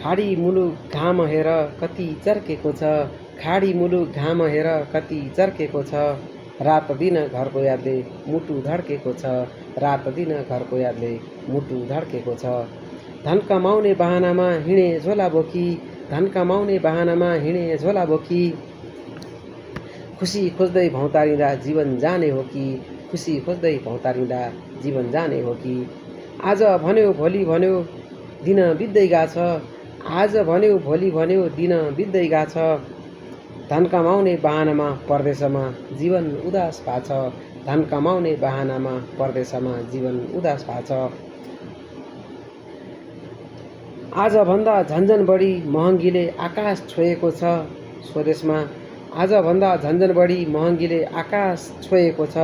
खाडी मुलुक घाम हेर कति चर्केको छ, खाडी मुलुक घाम हेर कति चर्केको छ, रात दिन घरको यादले मुटु धड्केको छ, रात दिन घरको यादले मुटु धड्केको छ। धन कमाउने बहानामा हिँडे झोला बोकी, धन कमाउने बहानामा हिँडे झोला बोकी, खुसी खोज्दै भौतारिँदा जीवन जाने हो कि, खुसी खोज्दै भौतारिँदा जीवन जाने हो कि। आज भन्यो भोलि भन्यो दिन बित्दै गएछ, आज भन्यो भोलि भन्यो दिन बित्दै गएछ, धन कमाउने बहानामा परदेशमा जीवन उदास भएको छ, धन कमाउने बहानामा परदेशमा जीवन उदास भएको छ। आजभन्दा झन्झन बढी महँगीले आकाश छोएको छ स्वदेशमा, आजभन्दा झन्झन बढी महँगीले आकाश छोएको छ,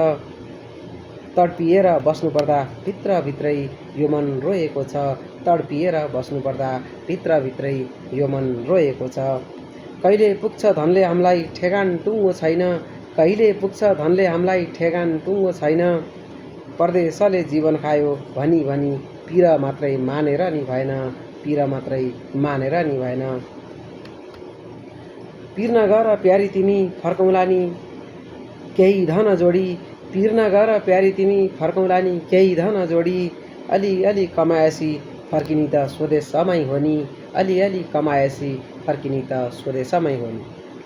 तडपिएर बस्नुपर्दा भित्रभित्रै यो मन रोएको छ, तडपिएर बस्नुपर्दा भित्रभित्रै यो मन रोएको छ। कहिले पुग्छ धनले हामीलाई ठेगान टुङ्गो छैन, कहिले पुग्छ धनले हामीलाई ठेगान टुङ्गो छैन, परदेशले जीवन खायो भनी भनी पिर मात्रै मानेर नि भएन, पिर मात्रै मानेर नि भएन। पिर नगर प्यारी तिमी फर्कौँला नि केही धन जोडी, पिर नगर प्यारी तिमी फर्कौँला नि केही धन जोडी, अलिअलि कमाएसी फर्किनी त स्वदेशमै हो नि, अलिअलि कमाएसी फर्किनी त स्वदेशमै हो नि।